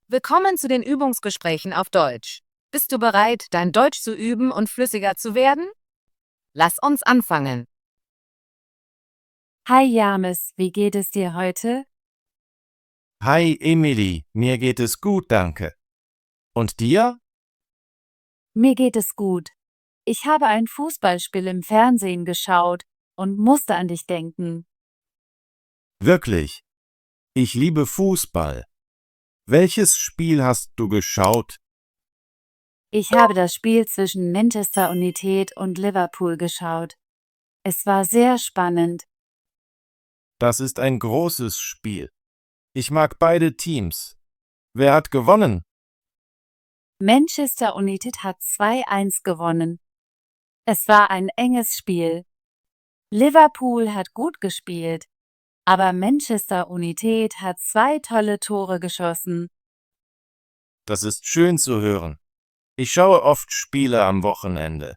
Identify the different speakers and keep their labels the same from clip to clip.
Speaker 1: Willkommen zu den Übungsgesprächen auf Deutsch. Bist du bereit, dein Deutsch zu üben und flüssiger zu werden? Lass uns anfangen.
Speaker 2: Hi James, wie geht es dir heute?
Speaker 3: Hi Emily, mir geht es gut, danke. Und dir?
Speaker 2: Mir geht es gut. Ich habe ein Fußballspiel im Fernsehen geschaut und musste an dich denken.
Speaker 3: Wirklich. Ich liebe Fußball. Welches Spiel hast du geschaut?
Speaker 2: Ich habe das Spiel zwischen Manchester United und Liverpool geschaut. Es war sehr spannend.
Speaker 3: Das ist ein großes Spiel. Ich mag beide Teams. Wer hat gewonnen?
Speaker 2: Manchester United hat 2:1 gewonnen. Es war ein enges Spiel. Liverpool hat gut gespielt, aber Manchester United hat 2 tolle Tore geschossen.
Speaker 3: Das ist schön zu hören. Ich schaue oft Spiele am Wochenende.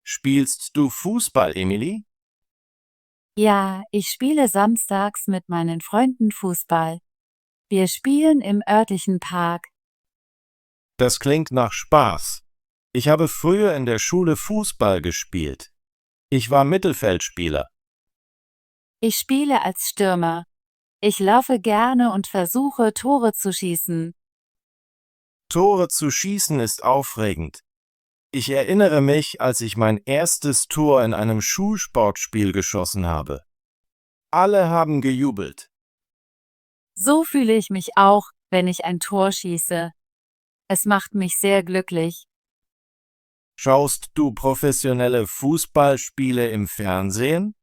Speaker 3: Spielst du Fußball, Emily?
Speaker 2: Ja, ich spiele samstags mit meinen Freunden Fußball. Wir spielen im örtlichen Park.
Speaker 3: Das klingt nach Spaß. Ich habe früher in der Schule Fußball gespielt. Ich war Mittelfeldspieler.
Speaker 2: Ich spiele als Stürmer. Ich laufe gerne und versuche, Tore zu schießen.
Speaker 3: Tore zu schießen ist aufregend. Ich erinnere mich, als ich mein erstes Tor in einem Schulsportspiel geschossen habe. Alle haben gejubelt.
Speaker 2: So fühle ich mich auch, wenn ich ein Tor schieße. Es macht mich sehr glücklich.
Speaker 3: Schaust du professionelle Fußballspiele im Fernsehen?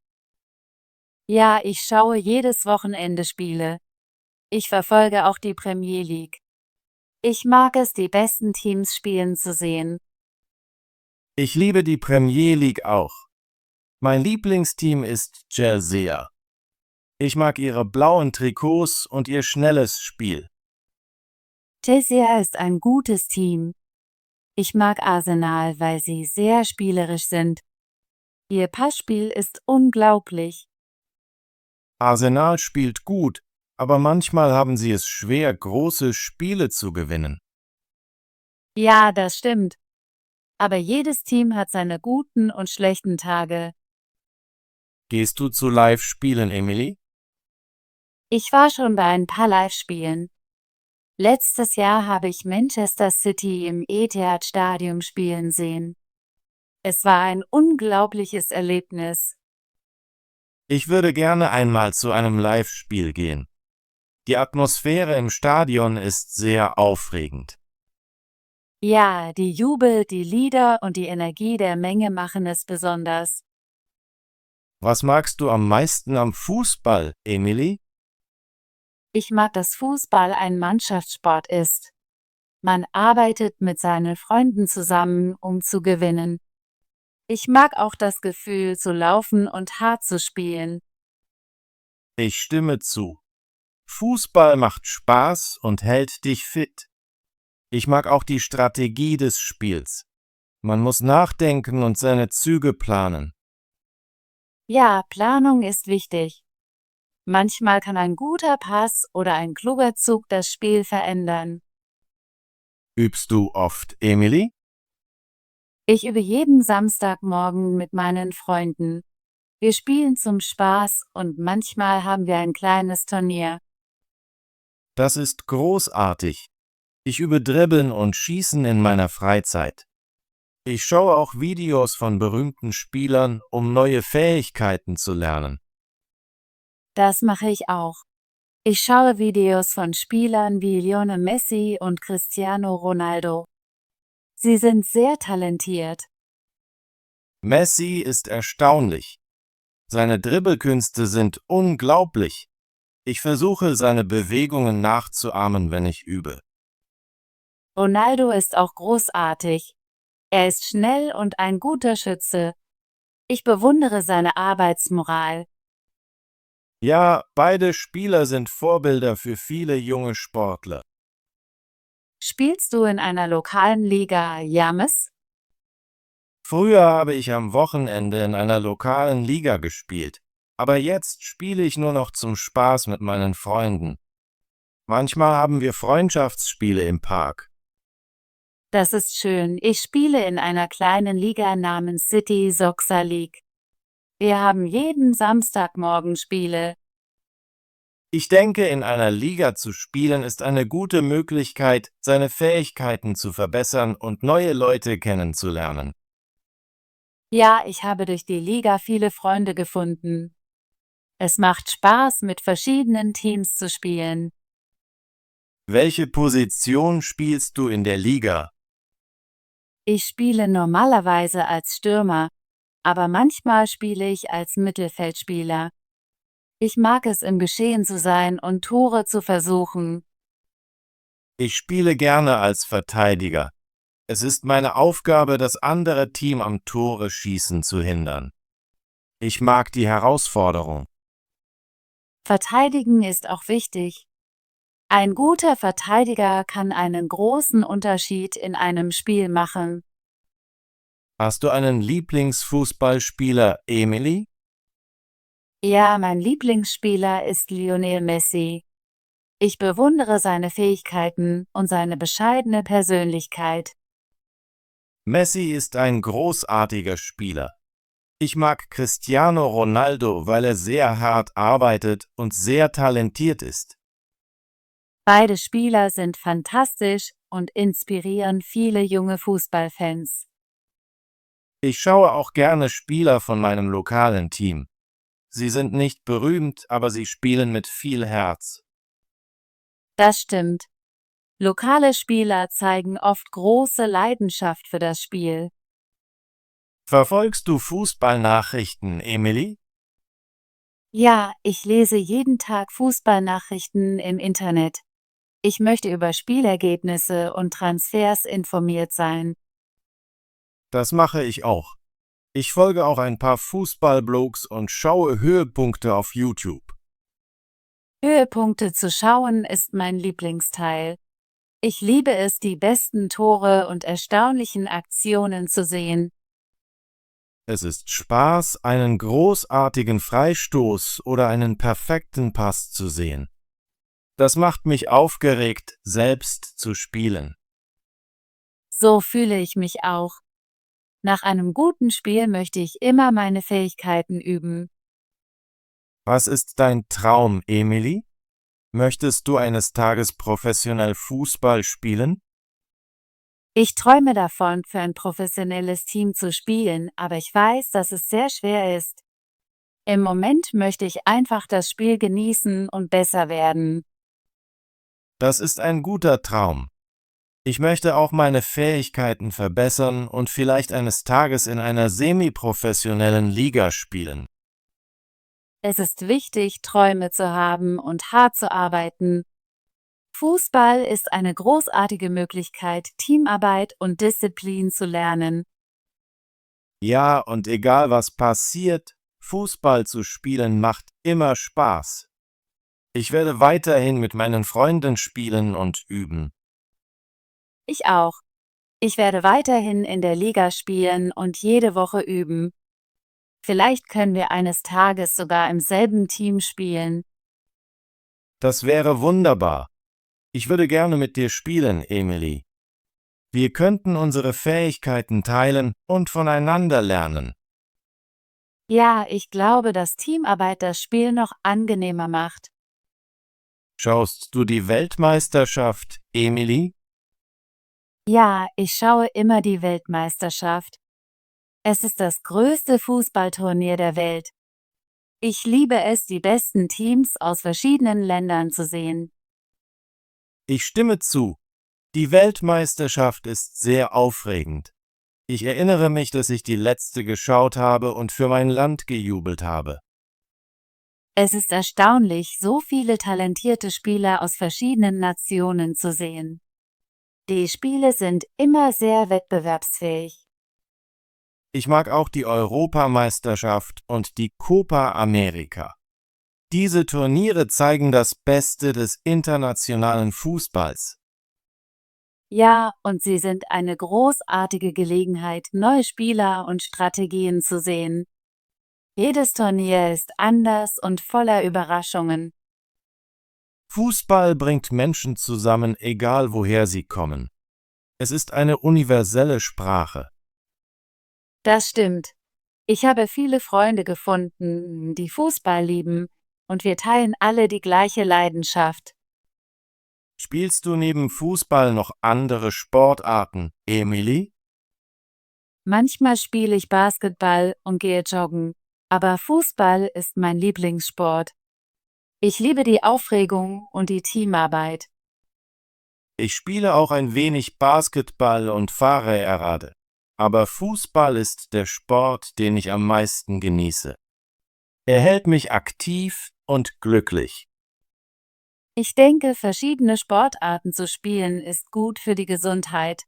Speaker 2: Ja, ich schaue jedes Wochenende Spiele. Ich verfolge auch die Premier League. Ich mag es, die besten Teams spielen zu sehen.
Speaker 3: Ich liebe die Premier League auch. Mein Lieblingsteam ist Chelsea. Ich mag ihre blauen Trikots und ihr schnelles Spiel.
Speaker 2: Chelsea ist ein gutes Team. Ich mag Arsenal, weil sie sehr spielerisch sind. Ihr Passspiel ist unglaublich.
Speaker 3: Arsenal spielt gut, aber manchmal haben sie es schwer, große Spiele zu gewinnen.
Speaker 2: Ja, das stimmt. Aber jedes Team hat seine guten und schlechten Tage.
Speaker 3: Gehst du zu Live-Spielen, Emily?
Speaker 2: Ich war schon bei ein paar Live-Spielen. Letztes Jahr habe ich Manchester City im Etihad-Stadion spielen sehen. Es war ein unglaubliches Erlebnis.
Speaker 3: Ich würde gerne einmal zu einem Live-Spiel gehen. Die Atmosphäre im Stadion ist sehr aufregend.
Speaker 2: Ja, die Jubel, die Lieder und die Energie der Menge machen es besonders.
Speaker 3: Was magst du am meisten am Fußball, Emily?
Speaker 2: Ich mag, dass Fußball ein Mannschaftssport ist. Man arbeitet mit seinen Freunden zusammen, um zu gewinnen. Ich mag auch das Gefühl, zu laufen und hart zu spielen.
Speaker 3: Ich stimme zu. Fußball macht Spaß und hält dich fit. Ich mag auch die Strategie des Spiels. Man muss nachdenken und seine Züge planen.
Speaker 2: Ja, Planung ist wichtig. Manchmal kann ein guter Pass oder ein kluger Zug das Spiel verändern.
Speaker 3: Übst du oft, Emily?
Speaker 2: Ich übe jeden Samstagmorgen mit meinen Freunden. Wir spielen zum Spaß und manchmal haben wir ein kleines Turnier.
Speaker 3: Das ist großartig. Ich übe Dribbeln und Schießen in meiner Freizeit. Ich schaue auch Videos von berühmten Spielern, um neue Fähigkeiten zu lernen.
Speaker 2: Das mache ich auch. Ich schaue Videos von Spielern wie Lionel Messi und Cristiano Ronaldo. Sie sind sehr talentiert.
Speaker 3: Messi ist erstaunlich. Seine Dribbelkünste sind unglaublich. Ich versuche, seine Bewegungen nachzuahmen, wenn ich übe.
Speaker 2: Ronaldo ist auch großartig. Er ist schnell und ein guter Schütze. Ich bewundere seine Arbeitsmoral.
Speaker 3: Ja, beide Spieler sind Vorbilder für viele junge Sportler.
Speaker 2: Spielst du in einer lokalen Liga, James?
Speaker 3: Früher habe ich am Wochenende in einer lokalen Liga gespielt, aber jetzt spiele ich nur noch zum Spaß mit meinen Freunden. Manchmal haben wir Freundschaftsspiele im Park.
Speaker 2: Das ist schön. Ich spiele in einer kleinen Liga namens City Soccer League. Wir haben jeden Samstagmorgen Spiele.
Speaker 3: Ich denke, in einer Liga zu spielen ist eine gute Möglichkeit, seine Fähigkeiten zu verbessern und neue Leute kennenzulernen.
Speaker 2: Ja, ich habe durch die Liga viele Freunde gefunden. Es macht Spaß, mit verschiedenen Teams zu spielen.
Speaker 3: Welche Position spielst du in der Liga?
Speaker 2: Ich spiele normalerweise als Stürmer, aber manchmal spiele ich als Mittelfeldspieler. Ich mag es, im Geschehen zu sein und Tore zu versuchen.
Speaker 3: Ich spiele gerne als Verteidiger. Es ist meine Aufgabe, das andere Team am Tore schießen zu hindern. Ich mag die Herausforderung.
Speaker 2: Verteidigen ist auch wichtig. Ein guter Verteidiger kann einen großen Unterschied in einem Spiel machen.
Speaker 3: Hast du einen Lieblingsfußballspieler, Emily?
Speaker 2: Ja, mein Lieblingsspieler ist Lionel Messi. Ich bewundere seine Fähigkeiten und seine bescheidene Persönlichkeit.
Speaker 3: Messi ist ein großartiger Spieler. Ich mag Cristiano Ronaldo, weil er sehr hart arbeitet und sehr talentiert ist.
Speaker 2: Beide Spieler sind fantastisch und inspirieren viele junge Fußballfans.
Speaker 3: Ich schaue auch gerne Spieler von meinem lokalen Team. Sie sind nicht berühmt, aber sie spielen mit viel Herz.
Speaker 2: Das stimmt. Lokale Spieler zeigen oft große Leidenschaft für das Spiel.
Speaker 3: Verfolgst du Fußballnachrichten, Emily?
Speaker 2: Ja, ich lese jeden Tag Fußballnachrichten im Internet. Ich möchte über Spielergebnisse und Transfers informiert sein.
Speaker 3: Das mache ich auch. Ich folge auch ein paar Fußballblogs und schaue Höhepunkte auf YouTube.
Speaker 2: Höhepunkte zu schauen ist mein Lieblingsteil. Ich liebe es, die besten Tore und erstaunlichen Aktionen zu sehen.
Speaker 3: Es ist Spaß, einen großartigen Freistoß oder einen perfekten Pass zu sehen. Das macht mich aufgeregt, selbst zu spielen.
Speaker 2: So fühle ich mich auch. Nach einem guten Spiel möchte ich immer meine Fähigkeiten üben.
Speaker 3: Was ist dein Traum, Emily? Möchtest du eines Tages professionell Fußball spielen?
Speaker 2: Ich träume davon, für ein professionelles Team zu spielen, aber ich weiß, dass es sehr schwer ist. Im Moment möchte ich einfach das Spiel genießen und besser werden.
Speaker 3: Das ist ein guter Traum. Ich möchte auch meine Fähigkeiten verbessern und vielleicht eines Tages in einer semi-professionellen Liga spielen.
Speaker 2: Es ist wichtig, Träume zu haben und hart zu arbeiten. Fußball ist eine großartige Möglichkeit, Teamarbeit und Disziplin zu lernen.
Speaker 3: Ja, und egal was passiert, Fußball zu spielen macht immer Spaß. Ich werde weiterhin mit meinen Freunden spielen und üben.
Speaker 2: Ich auch. Ich werde weiterhin in der Liga spielen und jede Woche üben. Vielleicht können wir eines Tages sogar im selben Team spielen.
Speaker 3: Das wäre wunderbar. Ich würde gerne mit dir spielen, Emily. Wir könnten unsere Fähigkeiten teilen und voneinander lernen.
Speaker 2: Ja, ich glaube, dass Teamarbeit das Spiel noch angenehmer macht.
Speaker 3: Schaust du die Weltmeisterschaft, Emily?
Speaker 2: Ja, ich schaue immer die Weltmeisterschaft. Es ist das größte Fußballturnier der Welt. Ich liebe es, die besten Teams aus verschiedenen Ländern zu sehen.
Speaker 3: Ich stimme zu. Die Weltmeisterschaft ist sehr aufregend. Ich erinnere mich, dass ich die letzte geschaut habe und für mein Land gejubelt habe.
Speaker 2: Es ist erstaunlich, so viele talentierte Spieler aus verschiedenen Nationen zu sehen. Die Spiele sind immer sehr wettbewerbsfähig.
Speaker 3: Ich mag auch die Europameisterschaft und die Copa America. Diese Turniere zeigen das Beste des internationalen Fußballs.
Speaker 2: Ja, und sie sind eine großartige Gelegenheit, neue Spieler und Strategien zu sehen. Jedes Turnier ist anders und voller Überraschungen.
Speaker 3: Fußball bringt Menschen zusammen, egal woher sie kommen. Es ist eine universelle Sprache.
Speaker 2: Das stimmt. Ich habe viele Freunde gefunden, die Fußball lieben, und wir teilen alle die gleiche Leidenschaft.
Speaker 3: Spielst du neben Fußball noch andere Sportarten, Emily?
Speaker 2: Manchmal spiele ich Basketball und gehe joggen, aber Fußball ist mein Lieblingssport. Ich liebe die Aufregung und die Teamarbeit.
Speaker 3: Ich spiele auch ein wenig Basketball und fahre Rad. Aber Fußball ist der Sport, den ich am meisten genieße. Er hält mich aktiv und glücklich.
Speaker 2: Ich denke, verschiedene Sportarten zu spielen ist gut für die Gesundheit.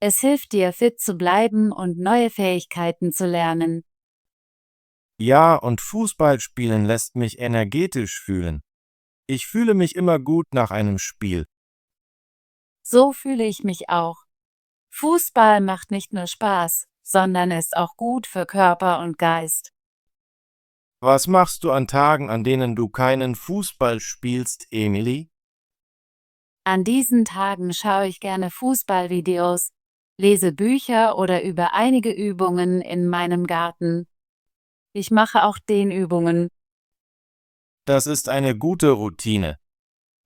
Speaker 2: Es hilft dir, fit zu bleiben und neue Fähigkeiten zu lernen.
Speaker 3: Ja, und Fußballspielen lässt mich energetisch fühlen. Ich fühle mich immer gut nach einem Spiel.
Speaker 2: So fühle ich mich auch. Fußball macht nicht nur Spaß, sondern ist auch gut für Körper und Geist.
Speaker 3: Was machst du an Tagen, an denen du keinen Fußball spielst, Emily?
Speaker 2: An diesen Tagen schaue ich gerne Fußballvideos, lese Bücher oder übe einige Übungen in meinem Garten. Ich mache auch Dehnübungen.
Speaker 3: Das ist eine gute Routine.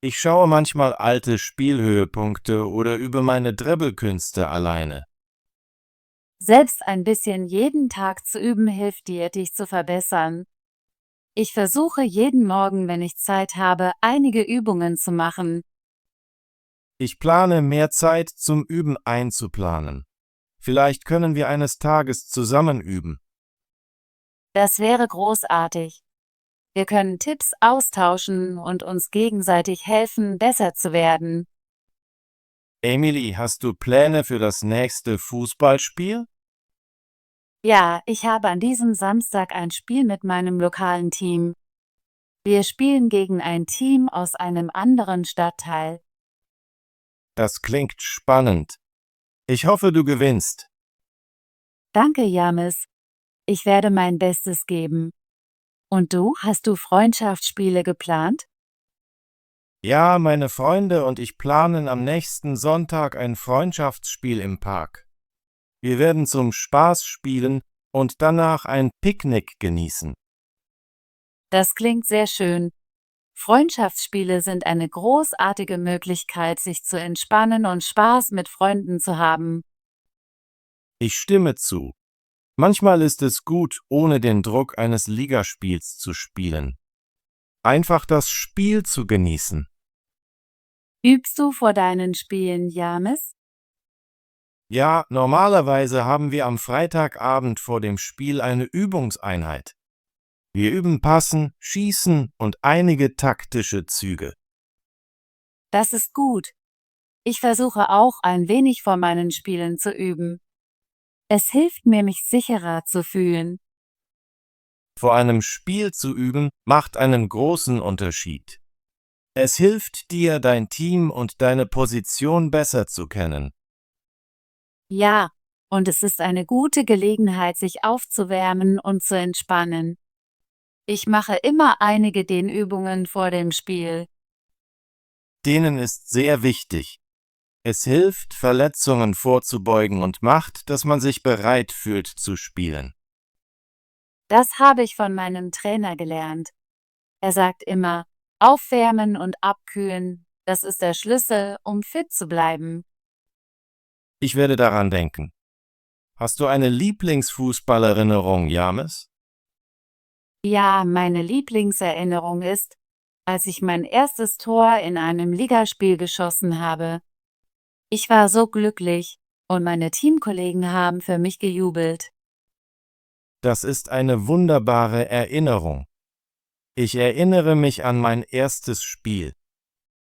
Speaker 3: Ich schaue manchmal alte Spielhöhepunkte oder übe meine Dribbelkünste alleine.
Speaker 2: Selbst ein bisschen jeden Tag zu üben hilft dir, dich zu verbessern. Ich versuche jeden Morgen, wenn ich Zeit habe, einige Übungen zu machen.
Speaker 3: Ich plane, mehr Zeit zum Üben einzuplanen. Vielleicht können wir eines Tages zusammen üben.
Speaker 2: Das wäre großartig. Wir können Tipps austauschen und uns gegenseitig helfen, besser zu werden.
Speaker 3: Emily, hast du Pläne für das nächste Fußballspiel?
Speaker 2: Ja, ich habe an diesem Samstag ein Spiel mit meinem lokalen Team. Wir spielen gegen ein Team aus einem anderen Stadtteil.
Speaker 3: Das klingt spannend. Ich hoffe, du gewinnst.
Speaker 2: Danke, James. Ich werde mein Bestes geben. Und du, hast du Freundschaftsspiele geplant?
Speaker 3: Ja, meine Freunde und ich planen am nächsten Sonntag ein Freundschaftsspiel im Park. Wir werden zum Spaß spielen und danach ein Picknick genießen.
Speaker 2: Das klingt sehr schön. Freundschaftsspiele sind eine großartige Möglichkeit, sich zu entspannen und Spaß mit Freunden zu haben.
Speaker 3: Ich stimme zu. Manchmal ist es gut, ohne den Druck eines Ligaspiels zu spielen. Einfach das Spiel zu genießen.
Speaker 2: Übst du vor deinen Spielen, James?
Speaker 3: Ja, normalerweise haben wir am Freitagabend vor dem Spiel eine Übungseinheit. Wir üben Passen, Schießen und einige taktische Züge.
Speaker 2: Das ist gut. Ich versuche auch ein wenig vor meinen Spielen zu üben. Es hilft mir, mich sicherer zu fühlen.
Speaker 3: Vor einem Spiel zu üben, macht einen großen Unterschied. Es hilft dir, dein Team und deine Position besser zu kennen.
Speaker 2: Ja, und es ist eine gute Gelegenheit, sich aufzuwärmen und zu entspannen. Ich mache immer einige Dehnübungen vor dem Spiel.
Speaker 3: Denen ist sehr wichtig. Es hilft, Verletzungen vorzubeugen und macht, dass man sich bereit fühlt zu spielen.
Speaker 2: Das habe ich von meinem Trainer gelernt. Er sagt immer, aufwärmen und abkühlen, das ist der Schlüssel, um fit zu bleiben.
Speaker 3: Ich werde daran denken. Hast du eine Lieblingsfußballerinnerung, James?
Speaker 2: Ja, meine Lieblingserinnerung ist, als ich mein erstes Tor in einem Ligaspiel geschossen habe. Ich war so glücklich und meine Teamkollegen haben für mich gejubelt.
Speaker 3: Das ist eine wunderbare Erinnerung. Ich erinnere mich an mein erstes Spiel.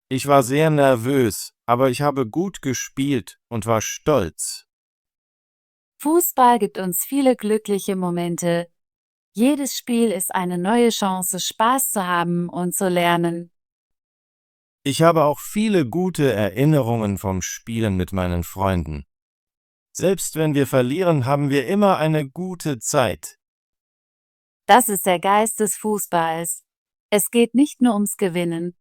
Speaker 3: Ich war sehr nervös, aber ich habe gut gespielt und war stolz.
Speaker 2: Fußball gibt uns viele glückliche Momente. Jedes Spiel ist eine neue Chance, Spaß zu haben und zu lernen.
Speaker 3: Ich habe auch viele gute Erinnerungen vom Spielen mit meinen Freunden. Selbst wenn wir verlieren, haben wir immer eine gute Zeit.
Speaker 2: Das ist der Geist des Fußballs. Es geht nicht nur ums Gewinnen.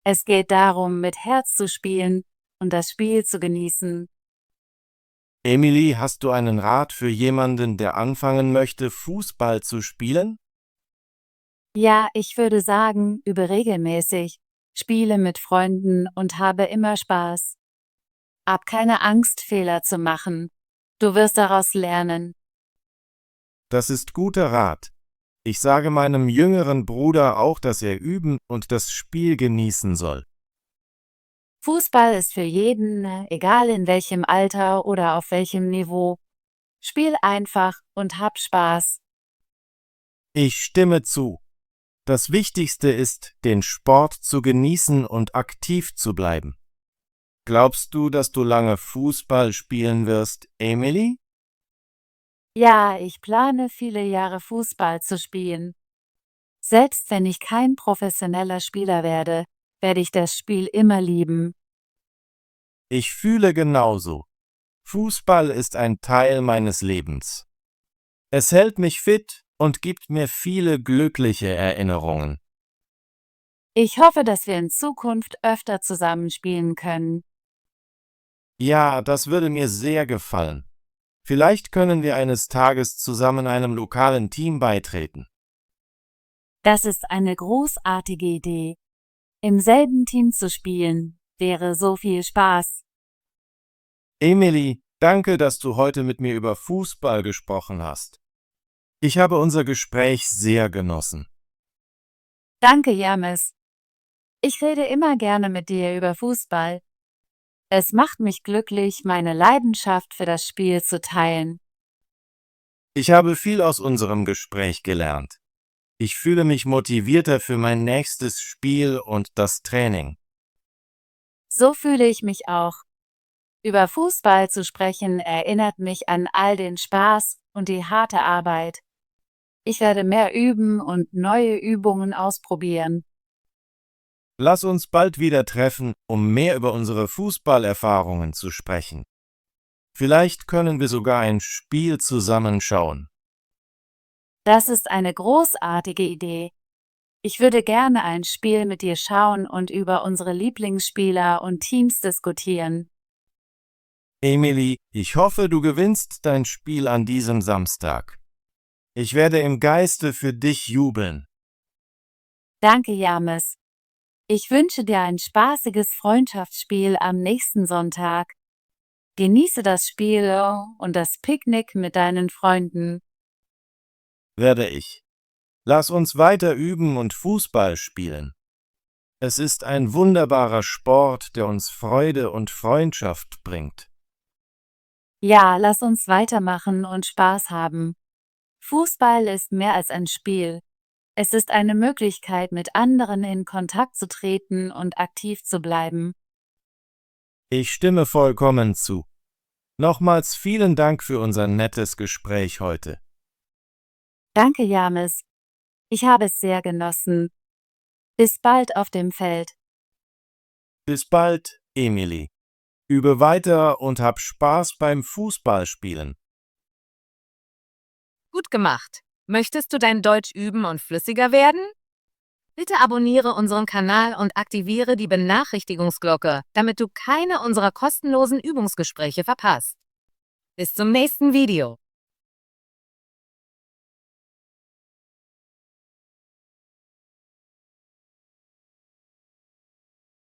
Speaker 2: Es geht darum, mit Herz zu spielen und das Spiel zu genießen.
Speaker 3: Emily, hast du einen Rat für jemanden, der anfangen möchte, Fußball zu spielen?
Speaker 2: Ja, ich würde sagen, übe regelmäßig, spiele mit Freunden und habe immer Spaß. Hab keine Angst, Fehler zu machen. Du wirst daraus lernen.
Speaker 3: Das ist guter Rat. Ich sage meinem jüngeren Bruder auch, dass er üben und das Spiel genießen soll.
Speaker 2: Fußball ist für jeden, egal in welchem Alter oder auf welchem Niveau. Spiel einfach und hab Spaß.
Speaker 3: Ich stimme zu. Das Wichtigste ist, den Sport zu genießen und aktiv zu bleiben. Glaubst du, dass du lange Fußball spielen wirst, Emily?
Speaker 2: Ja, ich plane viele Jahre Fußball zu spielen. Selbst wenn ich kein professioneller Spieler werde, werde ich das Spiel immer lieben.
Speaker 3: Ich fühle genauso. Fußball ist ein Teil meines Lebens. Es hält mich fit und gibt mir viele glückliche Erinnerungen.
Speaker 2: Ich hoffe, dass wir in Zukunft öfter zusammen spielen können.
Speaker 3: Ja, das würde mir sehr gefallen. Vielleicht können wir eines Tages zusammen einem lokalen Team beitreten.
Speaker 2: Das ist eine großartige Idee. Im selben Team zu spielen, wäre so viel Spaß.
Speaker 3: Emily, danke, dass du heute mit mir über Fußball gesprochen hast. Ich habe unser Gespräch sehr genossen.
Speaker 2: Danke, James. Ich rede immer gerne mit dir über Fußball. Es macht mich glücklich, meine Leidenschaft für das Spiel zu teilen.
Speaker 3: Ich habe viel aus unserem Gespräch gelernt. Ich fühle mich motivierter für mein nächstes Spiel und das Training.
Speaker 2: So fühle ich mich auch. Über Fußball zu sprechen erinnert mich an all den Spaß und die harte Arbeit. Ich werde mehr üben und neue Übungen ausprobieren.
Speaker 3: Lass uns bald wieder treffen, um mehr über unsere Fußballerfahrungen zu sprechen. Vielleicht können wir sogar ein Spiel zusammenschauen.
Speaker 2: Das ist eine großartige Idee. Ich würde gerne ein Spiel mit dir schauen und über unsere Lieblingsspieler und Teams diskutieren.
Speaker 3: Emily, ich hoffe, du gewinnst dein Spiel an diesem Samstag. Ich werde im Geiste für dich jubeln.
Speaker 2: Danke, James. Ich wünsche dir ein spaßiges Freundschaftsspiel am nächsten Sonntag. Genieße das Spiel und das Picknick mit deinen Freunden.
Speaker 3: Werde ich. Lass uns weiter üben und Fußball spielen. Es ist ein wunderbarer Sport, der uns Freude und Freundschaft bringt.
Speaker 2: Ja, lass uns weitermachen und Spaß haben. Fußball ist mehr als ein Spiel. Es ist eine Möglichkeit, mit anderen in Kontakt zu treten und aktiv zu bleiben.
Speaker 3: Ich stimme vollkommen zu. Nochmals vielen Dank für unser nettes Gespräch heute.
Speaker 2: Danke, James. Ich habe es sehr genossen. Bis bald auf dem Feld.
Speaker 3: Bis bald, Emily. Übe weiter und hab Spaß beim Fußballspielen.
Speaker 1: Gut gemacht. Möchtest du dein Deutsch üben und flüssiger werden? Bitte abonniere unseren Kanal und aktiviere die Benachrichtigungsglocke, damit du keine unserer kostenlosen Übungsgespräche verpasst. Bis zum nächsten Video.